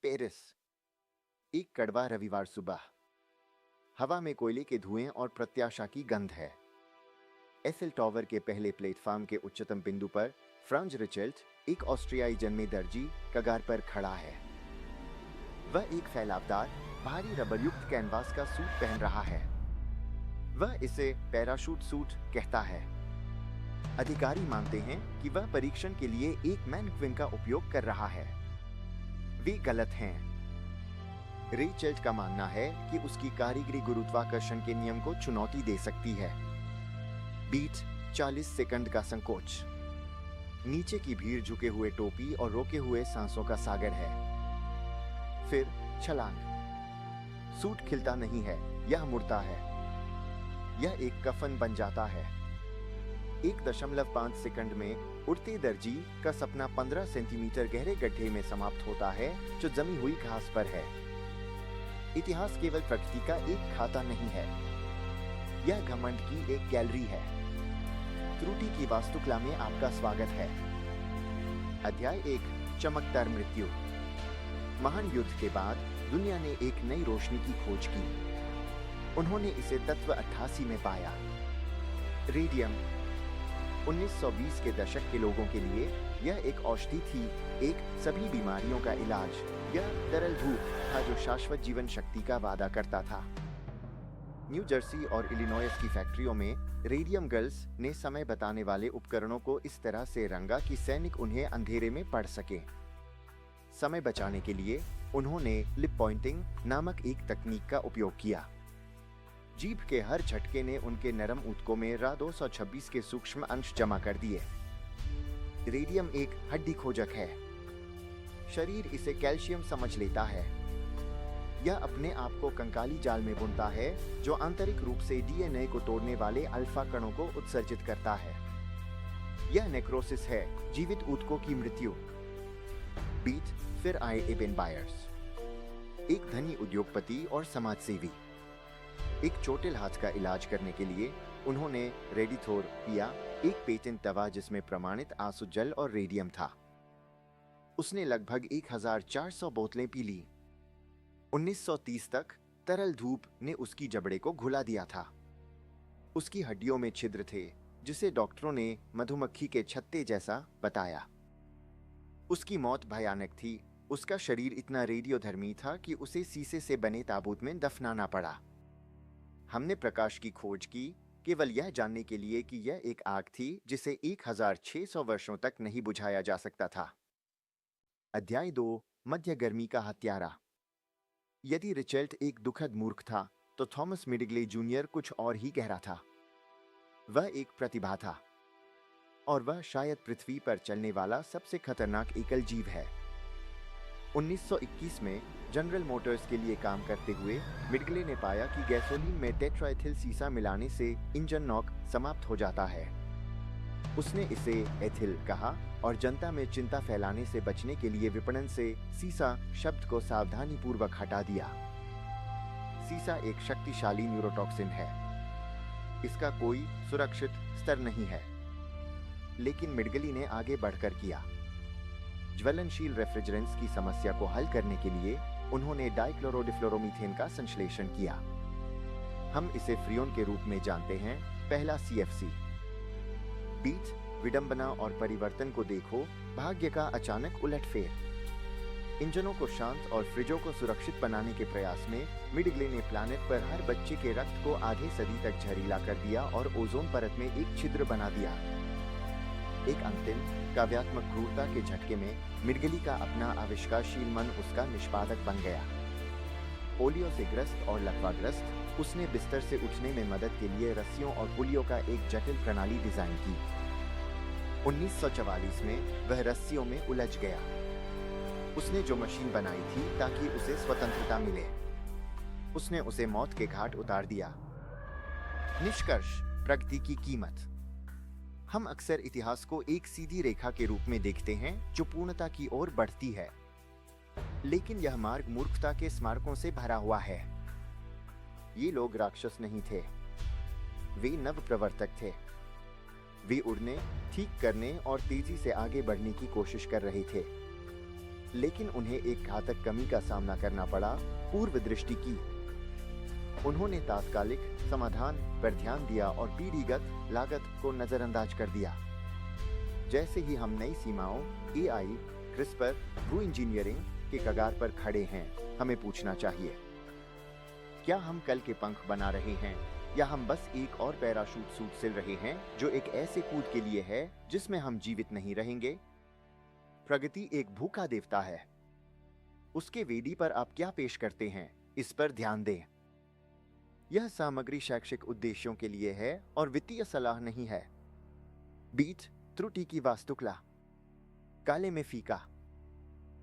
Paris. एक कड़वा रविवार सुबह। हवा में कोयले के धुएं और प्रत्याशा की गंध है। एफिल टावर के पहले प्लेटफॉर्म के उच्चतम बिंदु पर फ्रांज रिचेल्ट, एक ऑस्ट्रियाई जन्मे दर्जी, कगार पर खड़ा है। वह एक फैलावदार, भारी रबरयुक्त कैनवास का सूट पहन रहा है। वह इसे पैराशूट सूट कहता है। अधिकारी मानते हैं कि वह परीक्षण के लिए एक मैनक्विन का उपयोग कर रहा है। वे गलत हैं। रिचेल्ट का मानना है कि उसकी कारीगरी गुरुत्वाकर्षण के नियम को चुनौती दे सकती है। बीट 40 सेकंड का संकोच। नीचे की भीड़ झुके हुए टोपी और रोके हुए सांसों का सागर है। फिर छलांग। सूट खिलता नहीं है, यह मुड़ता है। यह एक कफन बन जाता है। 1.5 सेकंड में उड़ते दर्जी का सपना 15 सेंटीमीटर गहरे गड्ढे में समाप्त होता है जो जमी हुई घास पर है। इतिहास केवल प्रकृति का एक खाता नहीं है, यह घमंड की एक गैलरी है। त्रुटि की वास्तुकला में आपका स्वागत है। अध्याय 1, चमकदार मृत्यु। महान युद्ध के बाद दुनिया ने एक नई रोशनी की खोज की। उन्होंने इसे तत्व 88 में पाया। रेडियम। 1920 के दशक के लोगों के लिए यह एक औषधि थी, एक सभी बीमारियों का इलाज। यह तरल धूप था जो शाश्वत जीवन शक्ति का वादा करता था। न्यू जर्सी और इलिनॉयस की फैक्ट्रियों में रेडियम गर्ल्स ने समय बताने वाले उपकरणों को इस तरह से रंगा कि सैनिक उन्हें अंधेरे में पढ़ सके। समय बचाने के लिए उन्होंने लिप पॉइंटिंग नामक एक तकनीक का उपयोग किया। जीभ के हर झटके ने उनके नरम ऊतकों में Ra 226 के सूक्ष्म अंश जमा कर दिए। रेडियम एक हड्डी खोजक है। शरीर इसे कैल्शियम समझ लेता है। यह अपने आप को कंकाली जाल में बुनता है जो आंतरिक रूप से डीएनए को तोड़ने वाले अल्फा कणों को उत्सर्जित करता है। यह नेक्रोसिस है, जीवित ऊतकों की मृत्यु। बीट। फिर आए एबेन बायर्स, एक धनी उद्योगपति और समाजसेवी। एक चोटिल हाथ का इलाज करने के लिए उन्होंने रेडिथोर पिया, एक पेटेंट दवा जिसमें प्रमाणित आंसू जल और रेडियम था। उसने लगभग 1400 बोतलें पी ली। 1930 तक तरल धूप ने उसकी जबड़े को घुला दिया था। उसकी हड्डियों में छिद्र थे जिसे डॉक्टरों ने मधुमक्खी के छत्ते जैसा बताया। उसकी मौत भयानक थी। उसका शरीर इतना रेडियोधर्मी था कि उसे शीशे से बने ताबूत में दफनाना पड़ा। हमने प्रकाश की खोज की केवल यह जानने के लिए कि यह एक आग थी जिसे 1600 वर्षों तक नहीं बुझाया जा सकता था। अध्याय 2, मध्य गर्मी का हत्यारा। यदि रिचेल्ट एक दुखद मूर्ख था तो थॉमस मिडिग्ले जूनियर कुछ और ही गहरा था। वह एक प्रतिभा था और वह शायद पृथ्वी पर चलने वाला सबसे खतरनाक एकल जीव है। 1921 में जनरल मोटर्स के लिए काम करते हुए मिडग्ले ने पाया कि गैसोलीन में टेट्राइथिल सीसा मिलाने से इंजन नॉक समाप्त हो जाता है। उसने इसे एथिल कहा और जनता में चिंता फैलाने से बचने के लिए विपणन से सीसा शब्द को सावधानीपूर्वक हटा दिया। सीसा एक शक्तिशाली न्यूरोटॉक्सिन है। इसका कोई सुरक्षित स्तर नहीं है। लेकिन मिडग्ले ने आगे बढ़कर किया। ज्वलनशील रेफ्रिजरेंट्स की समस्या को हल करने के लिए उन्होंने डाइक्लोरोडिफ्लोरोमीथेन का संश्लेषण किया। हम इसे फ्रियोन के रूप में जानते हैं, पहला CFC। बीट, विडंबना और परिवर्तन को देखो, भाग्य का अचानक उलटफेर। इंजनों को शांत और फ्रिजों को सुरक्षित बनाने के प्रयास में मिडग्ले ने प्लैनेट पर हर बच्चे के रक्त को आधे सदी तक जहरीला कर दिया और ओजोन परत में एक छिद्र बना दिया। एक अंतिम काव्यात्मक क्रूरता के झटके में मिडग्ले का अपना आविष्कारशील मन उसका निष्पादक बन गया। पोलियो से ग्रस्त और लकवाग्रस्त, उसने बिस्तर से उठने में मदद के लिए रस्सियों और पुलियों का एक जटिल प्रणाली डिजाइन की। 1944 में वह रस्सियों में उलझ गया। उसने जो मशीन बनाई थी ताकि उसे स्वतंत्रता मिले, उसने उसे मौत के घाट उतार दिया। निष्कर्ष, प्रगति की कीमत। हम अक्सर इतिहास को एक सीधी रेखा के रूप में देखते हैं जो पूर्णता की ओर बढ़ती है, लेकिन यह मार्ग मूर्खता के स्मारकों से भरा हुआ है। ये लोग राक्षस नहीं थे, वे नव प्रवर्तक थे। वे उड़ने, ठीक करने और तेजी से आगे बढ़ने की कोशिश कर रहे थे। लेकिन उन्हें एक घातक कमी का सामना करना पड़ा, पूर्व दृष्टि की। उन्होंने तात्कालिक समाधान पर ध्यान दिया और पीढ़ीगत लागत को नजरअंदाज कर दिया। जैसे ही हम नई सीमाओं, एआई, क्रिस्पर, भू इंजीनियरिंग के कगार पर खड़े हैं, हमें पूछना चाहिए, क्या हम कल के पंख बना रहे हैं, या हम बस एक और पैराशूट सूट सिल रहे हैं जो एक ऐसे कूद के लिए है जिसमें हम जीवित नहीं रहेंगे? प्रगति एक भूखा देवता है। उसके वेदी पर आप क्या पेश करते हैं, इस पर ध्यान दें। यह सामग्री शैक्षिक उद्देश्यों के लिए है और वित्तीय सलाह नहीं है। बीट त्रुटि की वास्तुकला, काले में फीका।